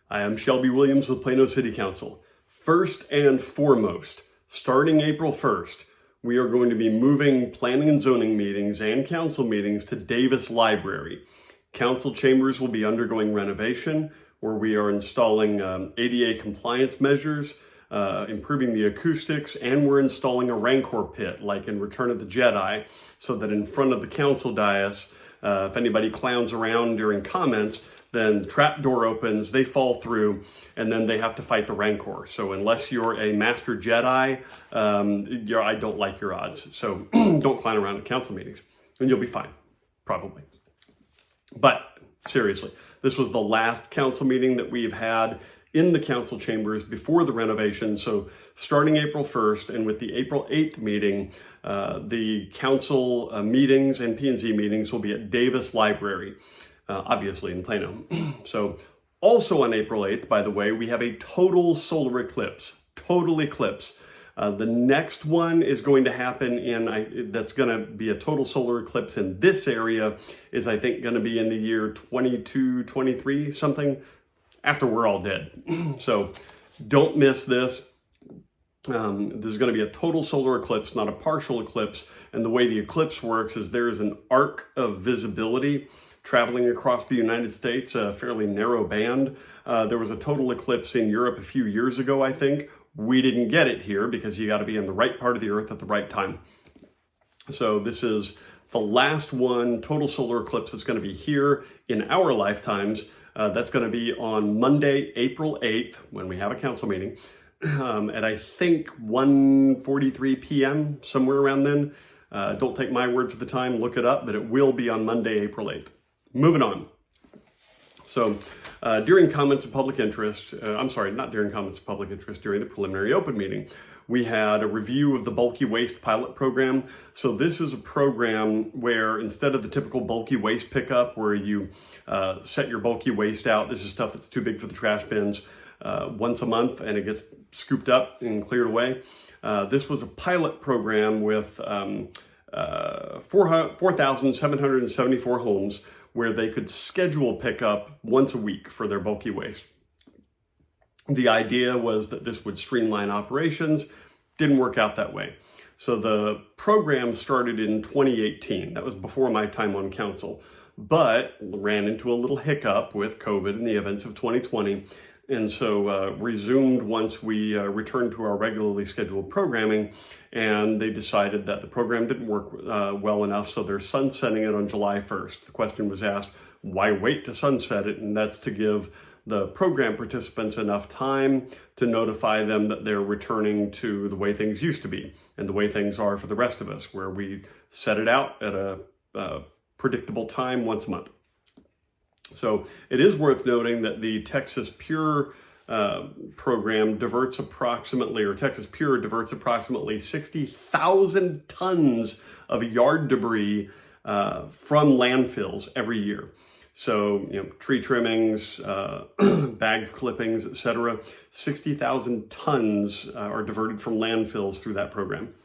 I am Shelby Williams with Plano City Council. First and foremost, starting April 1st, we are going to be moving planning and zoning meetings and council meetings to Davis Library. Council chambers will be undergoing renovation, where we are installing ADA compliance measures, improving the acoustics, and we're installing a Rancor pit, like in Return of the Jedi, so that in front of the council dais, if anybody clowns around during comments, then the trap door opens, they fall through, and then they have to fight the Rancor. So unless you're a Master Jedi, I don't like your odds. So don't clown around at council meetings, and you'll be fine, probably. But seriously, this was the last council meeting that we've had in the council chambers before the renovation. So starting April 1st and with the April 8th meeting, the council meetings and P&Z meetings will be at Davis Library. Obviously in Plano. So also on April 8th, by the way, we have a total solar eclipse, total eclipse. The next one is going to happen that's going to be a total solar eclipse in this area is I think going to be in the year 22, 23, something after we're all dead. So don't miss this. This is going to be a total solar eclipse, not a partial eclipse. And the way the eclipse works is there's an arc of visibility traveling across the United States, a fairly narrow band. There was a total eclipse in Europe a few years ago, I think. We didn't get it here because you got to be in the right part of the earth at the right time. So this is the last one, total solar eclipse, that's going to be here in our lifetimes. That's going to be on Monday, April 8th, when we have a council meeting, at I think 1:43 p.m., somewhere around then. Don't take my word for the time, look it up, but it will be on Monday, April 8th. Moving on. So during comments of public interest, not during comments of public interest, during the preliminary open meeting, we had a review of the bulky waste pilot program. So this is a program where instead of the typical bulky waste pickup where you set your bulky waste out, this is stuff that's too big for the trash bins, once a month and it gets scooped up and cleared away. This was a pilot program with 4,774 homes where they could schedule pickup once a week for their bulky waste. The idea was that this would streamline operations. Didn't work out that way. So the program started in 2018. That was before my time on council, but ran into a little hiccup with COVID and the events of 2020. And so resumed once we returned to our regularly scheduled programming, and they decided that the program didn't work well enough, so they're sunsetting it on July 1st. The question was asked, why wait to sunset it? And that's to give the program participants enough time to notify them that they're returning to the way things used to be and the way things are for the rest of us, where we set it out at a predictable time once a month. So it is worth noting that the Texas Pure program diverts approximately 60,000 tons of yard debris from landfills every year. So, tree trimmings, bagged clippings, etc. 60,000 tons are diverted from landfills through that program.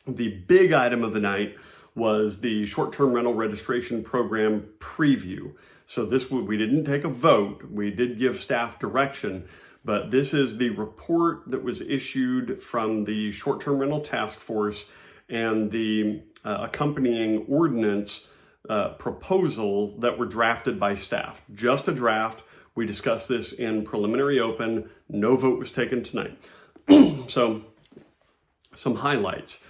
The big item of the night was the short-term rental registration program preview. So we didn't take a vote, we did give staff direction, but this is the report that was issued from the short-term rental task force and the accompanying ordinance proposals that were drafted by staff. Just a draft. We discussed this in preliminary open. No vote was taken tonight. So some highlights.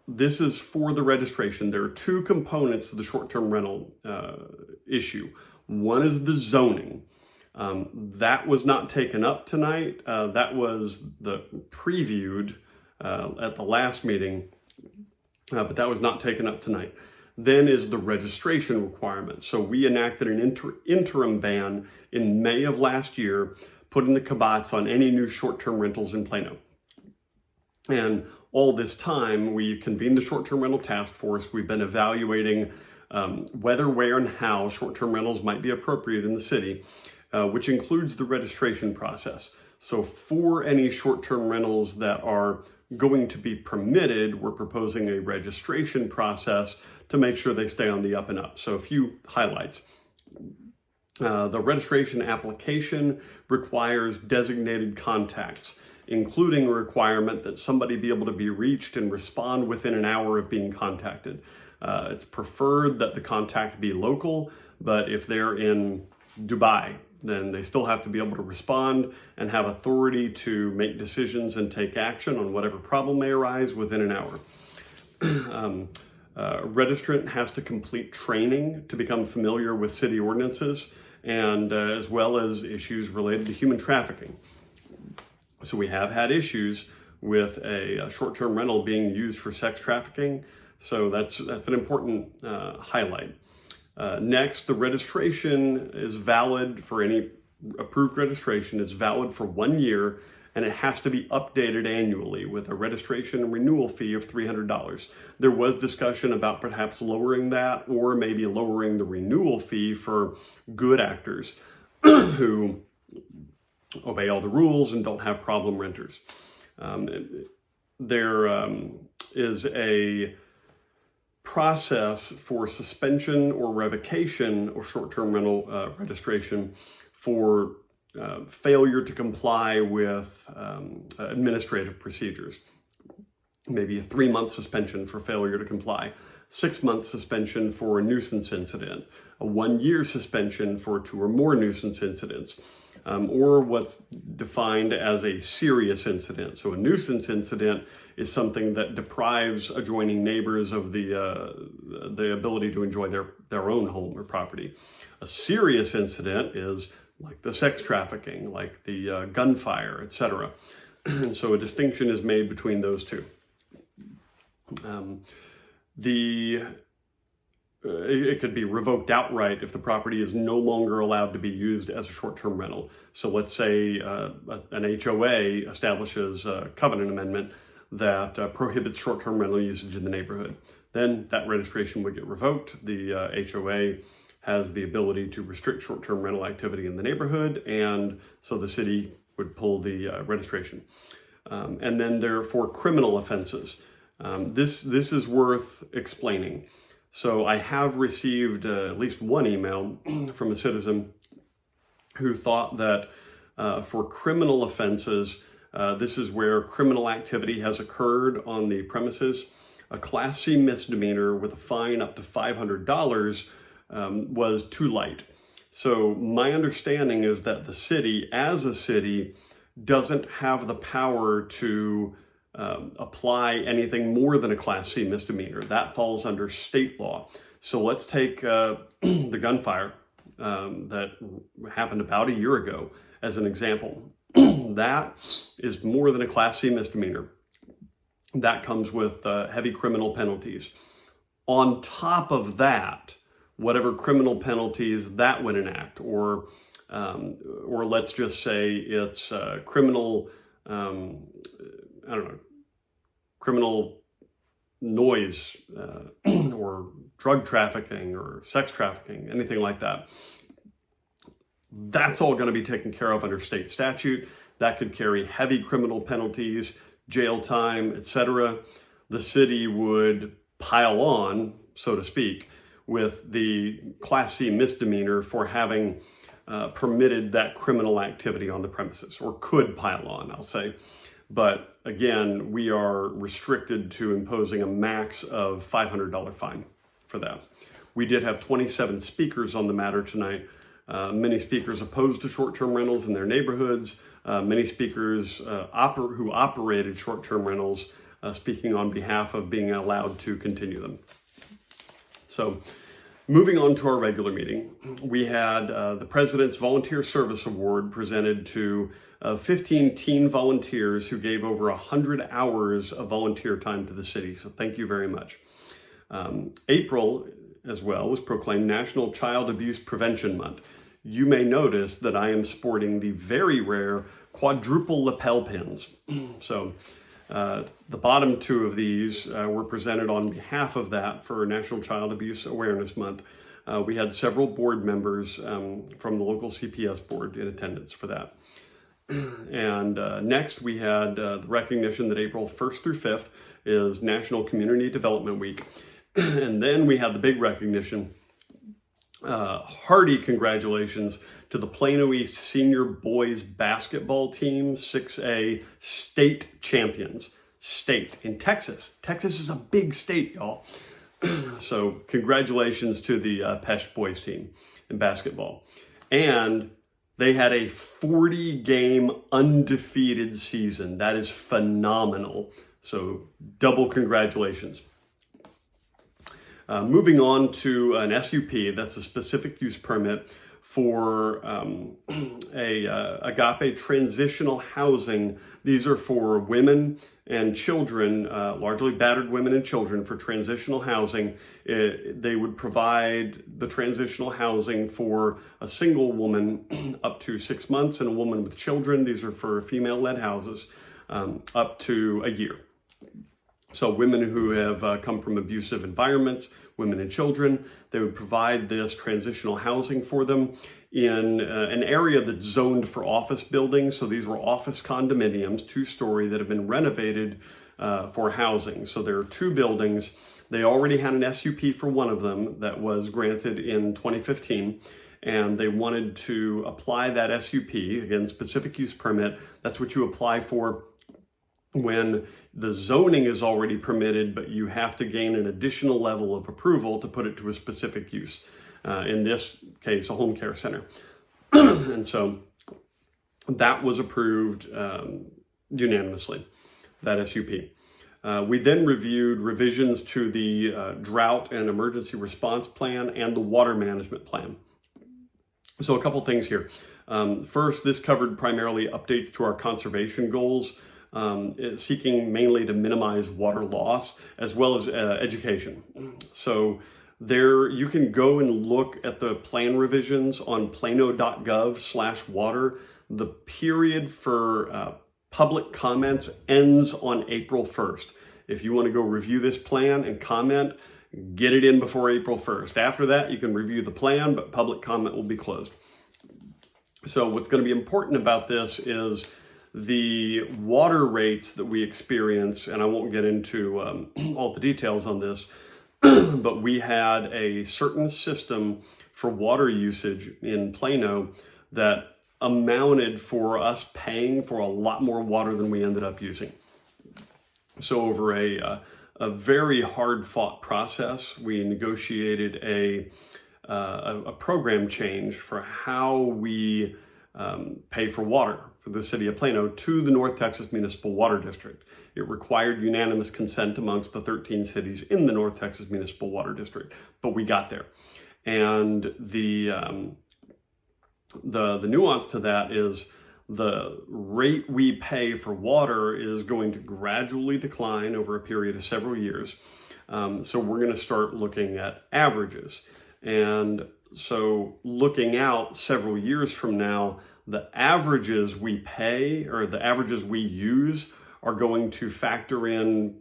This is for the registration. There are two components to the short-term rental issue. One is the zoning. That was not taken up tonight. That was previewed at the last meeting, but that was not taken up tonight. Then is the registration requirement. So we enacted an interim ban in May of last year, putting the kibosh on any new short-term rentals in Plano. And all this time, we convened the short-term rental task force. We've been evaluating whether, where, and how short-term rentals might be appropriate in the city, which includes the registration process. So for any short-term rentals that are going to be permitted, we're proposing a registration process to make sure they stay on the up and up. So a few highlights. The registration application requires designated contacts, including a requirement that somebody be able to be reached and respond within an hour of being contacted. It's preferred that the contact be local, but if they're in Dubai, then they still have to be able to respond and have authority to make decisions and take action on whatever problem may arise within an hour. Registrant has to complete training to become familiar with city ordinances and as well as issues related to human trafficking. So we have had issues with a short-term rental being used for sex trafficking. So that's an important highlight. Next, the registration is valid for any approved registration is valid for 1 year, and it has to be updated annually with a registration and renewal fee of $300. There was discussion about perhaps lowering that or maybe lowering the renewal fee for good actors who obey all the rules and don't have problem renters. There is a process for suspension or revocation of short-term rental registration for failure to comply with administrative procedures. Maybe a 3-month suspension for failure to comply, 6-month suspension for a nuisance incident, a 1-year suspension for 2 or more nuisance incidents, or what's defined as a serious incident. So a nuisance incident is something that deprives adjoining neighbors of the ability to enjoy their own home or property. A serious incident is like the sex trafficking, like the gunfire, etc. And so a distinction is made between those two. It could be revoked outright if the property is no longer allowed to be used as a short-term rental. So let's say an HOA establishes a covenant amendment that prohibits short-term rental usage in the neighborhood. Then that registration would get revoked. The HOA has the ability to restrict short-term rental activity in the neighborhood, and so the city would pull the registration. And then there are for criminal offenses. This is worth explaining. So I have received at least one email from a citizen who thought that for criminal offenses, this is where criminal activity has occurred on the premises. A Class C misdemeanor with a fine up to $500 was too light. So my understanding is that the city, as a city, doesn't have the power to apply anything more than a Class C misdemeanor. That falls under state law. So let's take the gunfire that happened about a year ago as an example. That is more than a Class C misdemeanor. That comes with heavy criminal penalties. On top of that, whatever criminal penalties that would enact, or let's just say it's criminal, criminal noise or drug trafficking or sex trafficking, anything like that. That's all going to be taken care of under state statute. That could carry heavy criminal penalties, jail time, etc. The city would pile on, so to speak, with the Class C misdemeanor for having permitted that criminal activity on the premises, or could pile on, I'll say. But again, we are restricted to imposing a max of $500 fine for that. We did have 27 speakers on the matter tonight. Many speakers opposed to short-term rentals in their neighborhoods. Many speakers who operated short-term rentals speaking on behalf of being allowed to continue them. So moving on to our regular meeting, we had the President's Volunteer Service Award presented to 15 teen volunteers who gave over 100 hours of volunteer time to the city. So thank you very much. April as well was proclaimed National Child Abuse Prevention Month. You may notice that I am sporting the very rare quadruple lapel pins. So the bottom 2 of these were presented on behalf of that for National Child Abuse Awareness Month. We had several board members from the local CPS board in attendance for that. And next we had the recognition that April 1st through 5th is National Community Development Week. And then we had the big recognition Hearty congratulations to the Plano East Senior Boys Basketball Team, 6A state champions. State in Texas. Texas is a big state, y'all. So congratulations to the Pesh Boys team in basketball. And they had a 40-game undefeated season. That is phenomenal. So double congratulations. Moving on to an SUP, that's a specific use permit for agape transitional housing. These are for women and children, largely battered women and children, for transitional housing. They would provide the transitional housing for a single woman up to 6 months and a woman with children. These are for female-led houses up to a year. So women who have come from abusive environments, women and children, they would provide this transitional housing for them in an area that's zoned for office buildings. So these were office condominiums, 2-story, that have been renovated for housing. So there are 2 buildings. They already had an SUP for one of them that was granted in 2015. And they wanted to apply that SUP, again, specific use permit. That's what you apply for when the zoning is already permitted, but you have to gain an additional level of approval to put it to a specific use. In this case, a home care center. And so that was approved unanimously, that SUP. We then reviewed revisions to the drought and emergency response plan and the water management plan. So a couple things here. First, this covered primarily updates to our conservation goals, seeking mainly to minimize water loss, as well as education. So there, you can go and look at the plan revisions on plano.gov/water. The period for public comments ends on April 1st. If you want to go review this plan and comment, get it in before April 1st. After that, you can review the plan, but public comment will be closed. So what's going to be important about this is the water rates that we experience, and I won't get into all the details on this, but we had a certain system for water usage in Plano that amounted for us paying for a lot more water than we ended up using. So over a very hard-fought process, we negotiated a program change for how we pay for water for the city of Plano to the North Texas Municipal Water District. It required unanimous consent amongst the 13 cities in the North Texas Municipal Water District, but we got there. And the nuance to that is the rate we pay for water is going to gradually decline over a period of several years. So we're going to start looking at averages. And so looking out several years from now, the averages we pay or the averages we use are going to factor in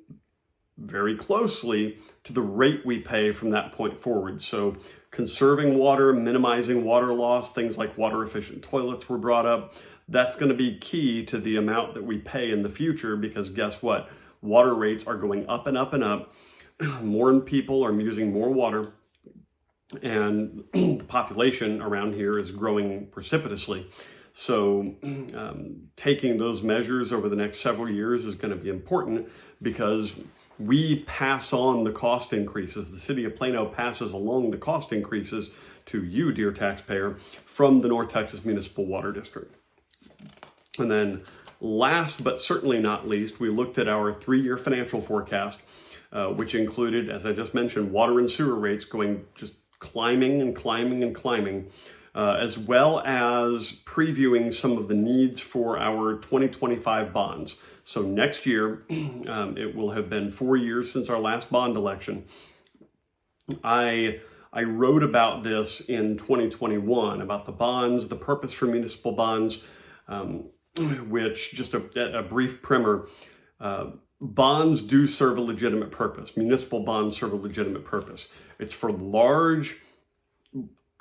very closely to the rate we pay from that point forward. So conserving water, minimizing water loss, things like water efficient toilets were brought up. That's going to be key to the amount that we pay in the future, because guess what? Water rates are going up and up and up. More people are using more water, and the population around here is growing precipitously. So taking those measures over the next several years is going to be important, because we pass on the cost increases. The city of Plano passes along the cost increases to you, dear taxpayer, from the North Texas Municipal Water District. And then last but certainly not least, we looked at our 3-year financial forecast, which included, as I just mentioned, water and sewer rates going just climbing and climbing and climbing, as well as previewing some of the needs for our 2025 bonds. So next year, it will have been 4 years since our last bond election. I wrote about this in 2021, about the bonds, the purpose for municipal bonds, which, just a brief primer, bonds do serve a legitimate purpose. Municipal bonds serve a legitimate purpose. It's for large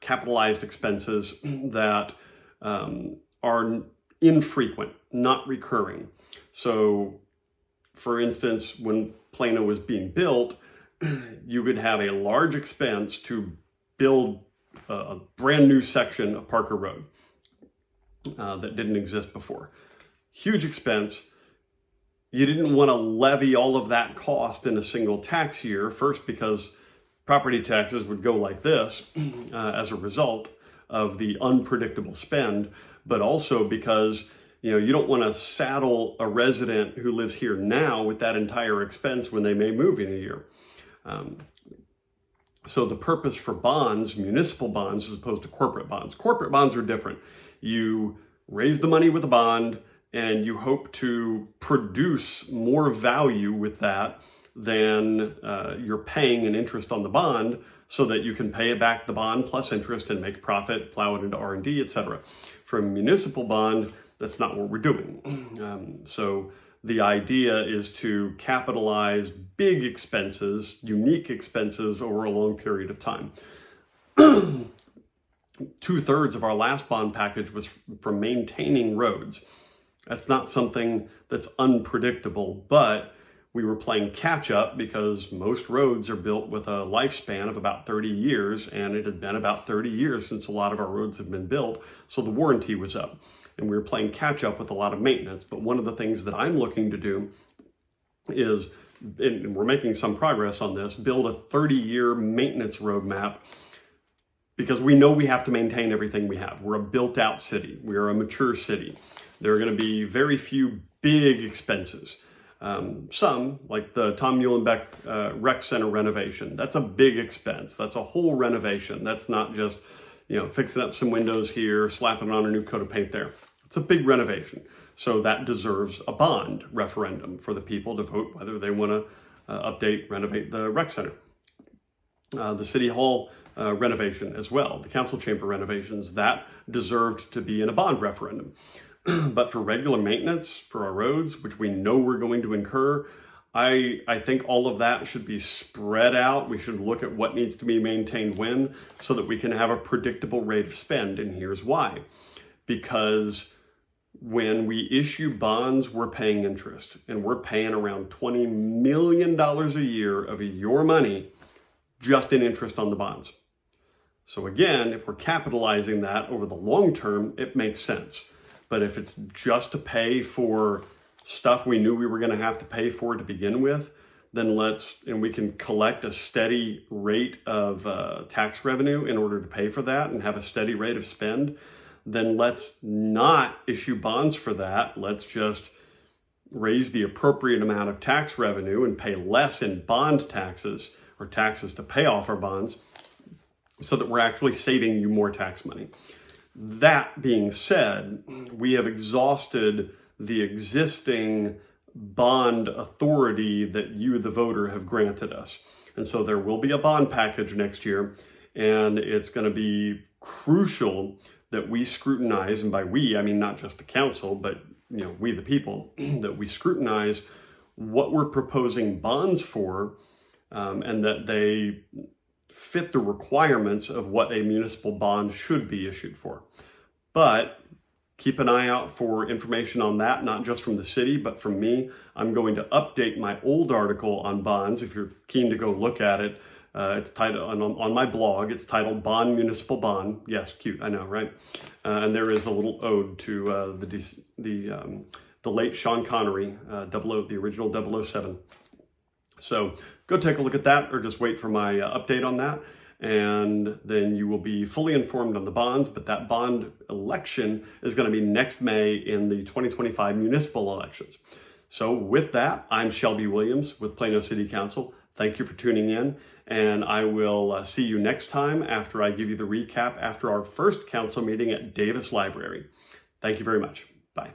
capitalized expenses that are infrequent, not recurring. So, for instance, when Plano was being built, you would have a large expense to build a brand new section of Parker Road that didn't exist before. Huge expense. You didn't want to levy all of that cost in a single tax year, first because property taxes would go like this as a result of the unpredictable spend, but also because you don't want to saddle a resident who lives here now with that entire expense when they may move in a year. So the purpose for bonds, municipal bonds, as opposed to corporate bonds are different. You raise the money with a bond and you hope to produce more value with that than you're paying in interest on the bond, so that you can pay back the bond plus interest and make profit, plow it into R&D, etc. For a municipal bond, that's not what we're doing. So the idea is to capitalize big expenses, unique expenses over a long period of time. 2/3 of our last bond package was for maintaining roads. That's not something that's unpredictable, but we were playing catch up because most roads are built with a lifespan of about 30 years, and it had been about 30 years since a lot of our roads have been built, so the warranty was up. And we were playing catch up with a lot of maintenance. But one of the things that I'm looking to do is, and we're making some progress on this, build a 30-year maintenance roadmap, because we know we have to maintain everything we have. We're a built-out city. We are a mature city. There are going to be very few big expenses. Some, like the Tom Muhlenbeck Rec Center renovation, that's a big expense. That's a whole renovation. That's not just, fixing up some windows here, slapping on a new coat of paint there. It's a big renovation. So that deserves a bond referendum for the people to vote whether they want to update, renovate the rec center. The City Hall renovation as well, the council chamber renovations, that deserved to be in a bond referendum. But for regular maintenance for our roads, which we know we're going to incur, I think all of that should be spread out. We should look at what needs to be maintained when, so that we can have a predictable rate of spend. And here's why. Because when we issue bonds, we're paying interest, and we're paying around $20 million a year of your money just in interest on the bonds. So again, if we're capitalizing that over the long term, it makes sense. But if it's just to pay for stuff we knew we were going to have to pay for to begin with, then and we can collect a steady rate of tax revenue in order to pay for that and have a steady rate of spend, then let's not issue bonds for that. Let's just raise the appropriate amount of tax revenue and pay less in bond taxes, or taxes to pay off our bonds, so that we're actually saving you more tax money. That being said, we have exhausted the existing bond authority that you, the voter, have granted us. And so there will be a bond package next year, and it's going to be crucial that we scrutinize, and by we, I mean not just the council, but we the people, that we scrutinize what we're proposing bonds for, and that they fit the requirements of what a municipal bond should be issued for. But keep an eye out for information on that, not just from the city, but from me. I'm going to update my old article on bonds. If you're keen to go look at it, it's titled on my blog. It's titled "Bond Municipal Bond." Yes, cute, I know, right? And there is a little ode to the late Sean Connery, the original 007. So go take a look at that, or just wait for my update on that, and then you will be fully informed on the bonds. But that bond election is going to be next May in the 2025 municipal elections. So with that, I'm Shelby Williams with Plano City Council. Thank you for tuning in, and I will see you next time after I give you the recap after our first council meeting at Davis Library. Thank you very much. Bye.